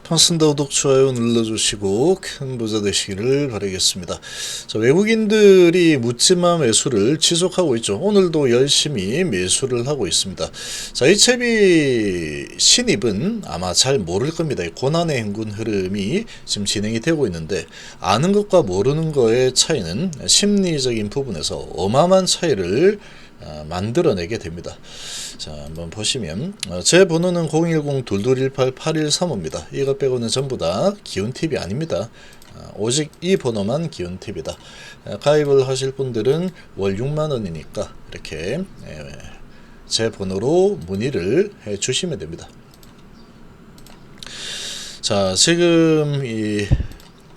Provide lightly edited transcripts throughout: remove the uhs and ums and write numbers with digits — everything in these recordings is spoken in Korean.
반갑습니다. 구독, 좋아요 눌러주시고 큰 부자 되시기를 바라겠습니다. 자, 외국인들이 묻지마 매수를 지속하고 있죠. 오늘도 열심히 매수를 하고 있습니다. 자, HLB 신입은 아마 잘 모를 겁니다. 고난의 행군 흐름이 지금 진행이 되고 있는데, 아는 것과 모르는 것의 차이는 심리적인 부분에서 어마어마한 차이를 만들어내게 됩니다. 자, 한번 보시면 제 번호는 010-2218-8135입니다. 이것 빼고는 전부 다 기운팁이 아닙니다. 오직 이 번호만 기운팁이다. 가입을 하실 분들은 월 6만원이니까 이렇게 제 번호로 문의를 해 주시면 됩니다. 자, 지금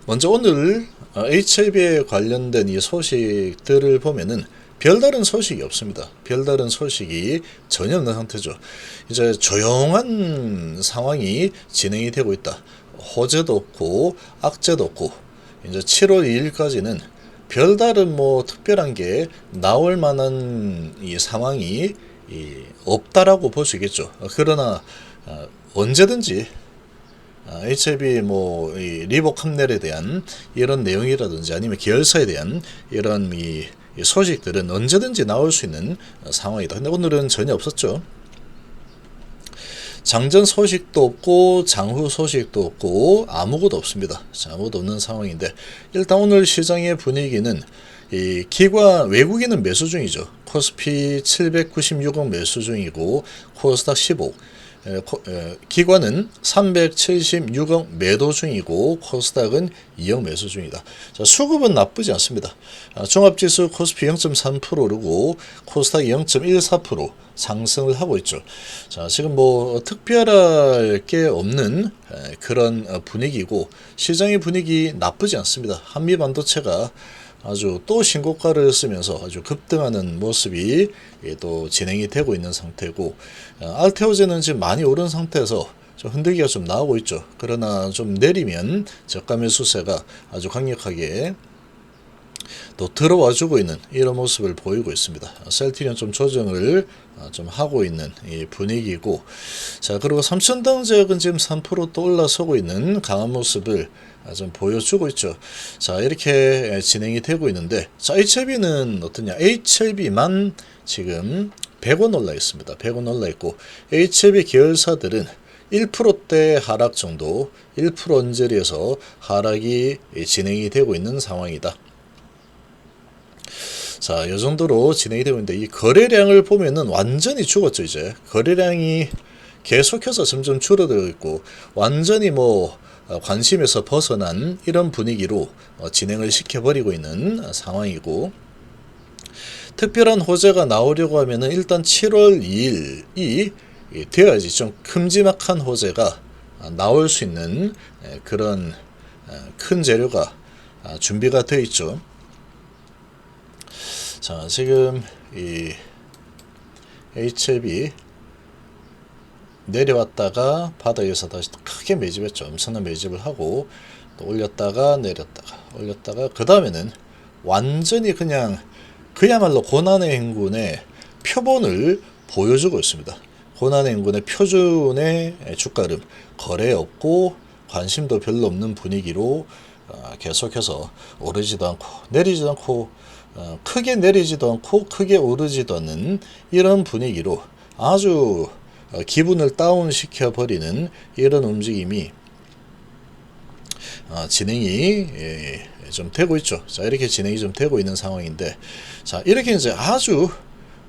먼저 오늘 HLB에 관련된 이 소식들을 보면은 별다른 소식이 없습니다. 별다른 소식이 전혀 없는 상태죠. 이제 조용한 상황이 진행이 되고 있다. 호재도 없고 악재도 없고, 이제 7월 2일까지는 별다른 특별한 게 나올 만한 이 상황이 없다라고 볼 수 있겠죠. 그러나 언제든지 HLB 이 리복 함넬에 대한 이런 내용이라든지 아니면 계열사에 대한 이런 소식들은 언제든지 나올 수 있는 상황이다. 근데 오늘은 전혀 없었죠. 장전 소식도 없고 장후 소식도 없고 아무것도 없습니다. 아무것도 없는 상황인데, 일단 오늘 시장의 분위기는 기관 외국인은 매수 중이죠. 코스피 796억 매수 중이고 코스닥 15억, 기관은 376억 매도 중이고 코스닥은 2억 매수 중이다. 자, 수급은 나쁘지 않습니다. 종합지수 코스피 0.3% 오르고 코스닥 0.14% 상승을 하고 있죠. 자, 지금 특별할 게 없는 그런 분위기고, 시장의 분위기 나쁘지 않습니다. 한미 반도체가 아주 또 신고가를 쓰면서 아주 급등하는 모습이 또 진행이 되고 있는 상태고, 알테오제는 지금 많이 오른 상태에서 좀 흔들기가 좀 나오고 있죠. 그러나 좀 내리면 저가 매수세가 아주 강력하게 또 들어와주고 있는 이런 모습을 보이고 있습니다. 셀트리온 좀 조정을 좀 하고 있는 이 분위기고, 자, 그리고 삼천동제약은 지금 3% 올라서고 있는 강한 모습을 좀 보여주고 있죠. 자, 이렇게 진행이 되고 있는데, 자, HLB는 어떠냐? HLB만 지금 100원 올라 있습니다. 100원 올라 있고, HLB 계열사들은 1%대 하락 정도, 1% 언저리에서 하락이 진행이 되고 있는 상황이다. 자, 이 정도로 진행이 되고 있는데, 이 거래량을 보면은 완전히 죽었죠. 이제 거래량이 계속해서 점점 줄어들고 있고, 완전히 관심에서 벗어난 이런 분위기로 진행을 시켜버리고 있는 상황이고, 특별한 호재가 나오려고 하면은 일단 7월 2일이 되어야지 좀 큼지막한 호재가 나올 수 있는 그런 큰 재료가 준비가 되어 있죠. 자, 지금 이 HLB 내려왔다가 바닥에서 다시 크게 매집했죠. 엄청난 매집을 하고 또 올렸다가 내렸다가 올렸다가, 그 다음에는 완전히 그야말로 고난의 행군의 표본을 보여주고 있습니다. 고난의 행군의 표준의 주가름, 거래 없고 관심도 별로 없는 분위기로 계속해서 오르지도 않고 내리지도 않고, 크게 내리지도 않고 크게 오르지도 않는 이런 분위기로 아주 기분을 다운시켜 버리는 이런 움직임이 진행이 좀 되고 있죠. 자, 이렇게 진행이 좀 되고 있는 상황인데, 자, 이렇게 이제 아주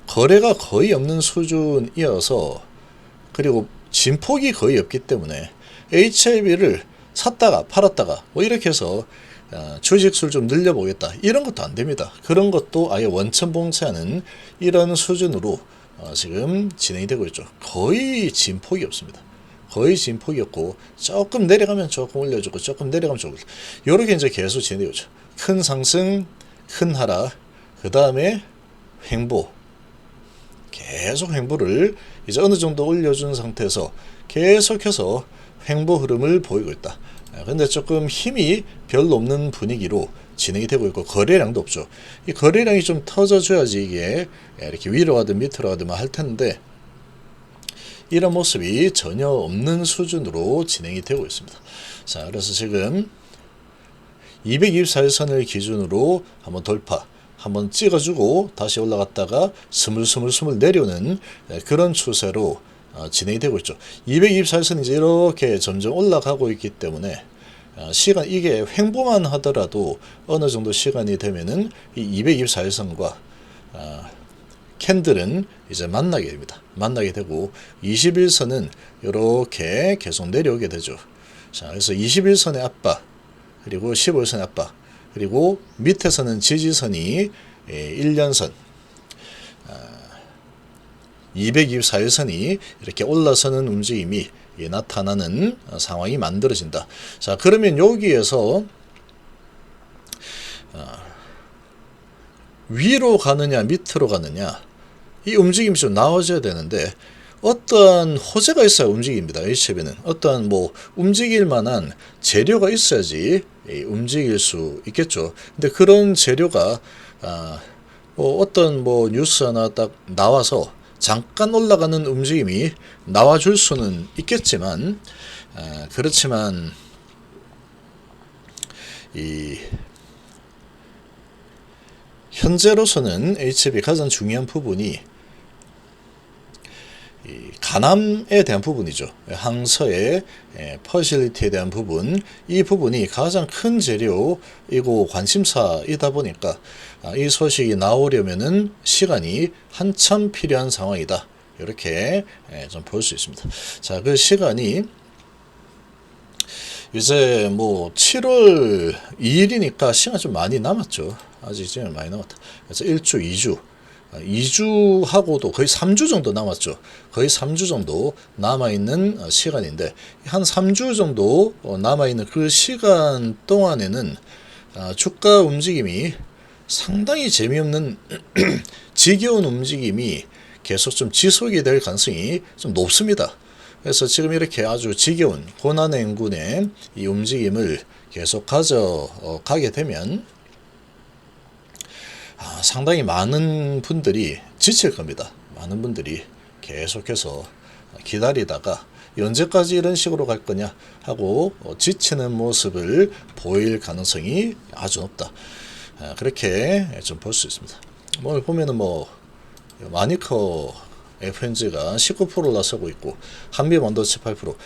거래가 거의 없는 수준이어서, 그리고 진폭이 거의 없기 때문에 HLB를 샀다가 팔았다가 이렇게 해서 주식수를 좀 늘려보겠다, 이런 것도 안 됩니다. 그런 것도 아예 원천봉쇄하는 이런 수준으로 지금 진행이 되고 있죠. 거의 진폭이 없습니다. 거의 진폭이 없고, 조금 내려가면 조금 올려주고 조금 내려가면 조금, 요렇게 이제 계속 진행되고 있죠. 큰 상승, 큰 하락, 그 다음에 횡보, 계속 횡보를 이제 어느 정도 올려준 상태에서 계속해서 횡보 흐름을 보이고 있다. 근데 조금 힘이 별로 없는 분위기로 진행이 되고 있고, 거래량도 없죠. 이 거래량이 좀 터져줘야지 이게 이렇게 위로 가든 밑으로 가든 할 텐데, 이런 모습이 전혀 없는 수준으로 진행이 되고 있습니다. 자, 그래서 지금 224일선을 기준으로 한번 돌파, 한번 찍어주고 다시 올라갔다가 스물스물 내려오는 그런 추세로 진행이 되고 있죠. 224일선이 이제 이렇게 점점 올라가고 있기 때문에 시간, 이게 횡보만 하더라도 어느 정도 시간이 되면은 이 224일선과 캔들은 이제 만나게 됩니다. 만나게 되고 21선은 이렇게 계속 내려오게 되죠. 자, 그래서 21선의 압박, 그리고 15일선의 압박, 그리고 밑에서는 지지선이 1년선, 224일선이 이렇게 올라서는 움직임이 나타나는 상황이 만들어진다. 자, 그러면 여기에서 위로 가느냐 밑으로 가느냐, 이 움직임이 좀 나와줘야 되는데 어떠한 호재가 있어야 움직입니다. HCB는 어떠한 뭐 움직일 만한 재료가 있어야지 움직일 수 있겠죠. 근데 그런 재료가 뭐 어떤 뭐 뉴스 하나 딱 나와서 잠깐 올라가는 움직임이 나와줄 수는 있겠지만, 그렇지만 이 현재로서는 HCB 가장 중요한 부분이 이 간암에 대한 부분이죠. 항서의 퍼실리티에 대한 부분, 이 부분이 가장 큰 재료이고 관심사이다 보니까 이 소식이 나오려면은 시간이 한참 필요한 상황이다. 이렇게 좀 볼 수 있습니다. 자, 그 시간이 이제 뭐 7월 2일이니까 시간 좀 많이 남았죠. 아직 시간 많이 남았다. 그래서 1주, 2주하고도 거의 3주 정도 남았죠. 거의 3주 정도 남아있는 시간인데, 한 3주 정도 남아있는 그 시간 동안에는 주가 움직임이 상당히 재미없는 지겨운 움직임이 계속 좀 지속이 될 가능성이 좀 높습니다. 그래서 지금 이렇게 아주 지겨운 고난의 행군의 이 움직임을 계속 가져가게 되면 상당히 많은 분들이 지칠 겁니다. 많은 분들이 계속해서 기다리다가 언제까지 이런 식으로 갈 거냐 하고 지치는 모습을 보일 가능성이 아주 높다. 그렇게 좀 볼 수 있습니다. 오늘 보면은 뭐 마니커 FNG가 19% 나서고 있고 한미 반도체 8%,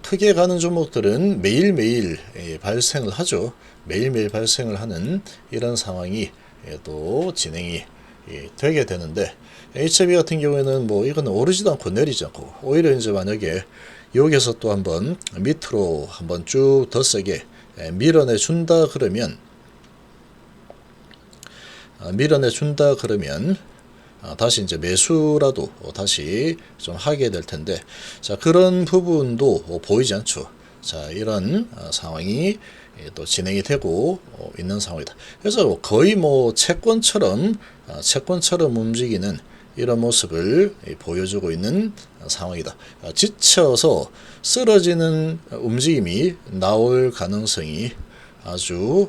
크게 가는 종목들은 매일매일 발생을 하죠. 매일매일 발생을 하는 이런 상황이 또 진행이 되게 되는데, HCB 같은 경우에는 뭐 이거는 오르지도 않고 내리지 않고 오히려 이제 만약에 여기서 또 한번 밑으로 한번 쭉 더 세게 밀어내 준다 그러면 다시 이제 매수라도 다시 좀 하게 될 텐데, 자, 그런 부분도 보이지 않죠. 자, 이런 상황이 또 진행이 되고 있는 상황이다. 그래서 거의 뭐 채권처럼 움직이는 이런 모습을 보여주고 있는 상황이다. 지쳐서 쓰러지는 움직임이 나올 가능성이 아주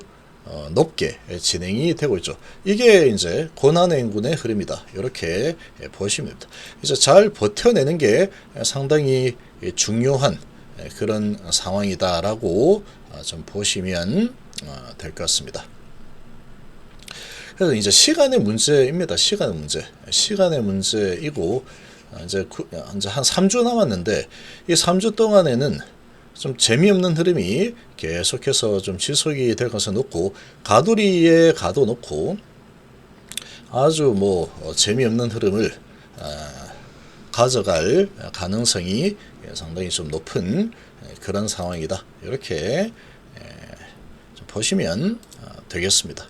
높게 진행이 되고 있죠. 이게 이제 고난의 행군의 흐름이다. 이렇게 보시면 됩니다. 이제 잘 버텨내는 게 상당히 중요한 그런 상황이다라고 좀 보시면 될 것 같습니다. 그래서 이제 시간의 문제입니다. 시간의 문제이고, 이제 한 3주 남았는데 이 3주 동안에는 좀 재미없는 흐름이 계속해서 좀 지속이 될 가능성이 높고, 가두리에 가둬놓고 아주 뭐 재미없는 흐름을 가져갈 가능성이 상당히 좀 높은 그런 상황이다. 이렇게 좀 보시면 되겠습니다.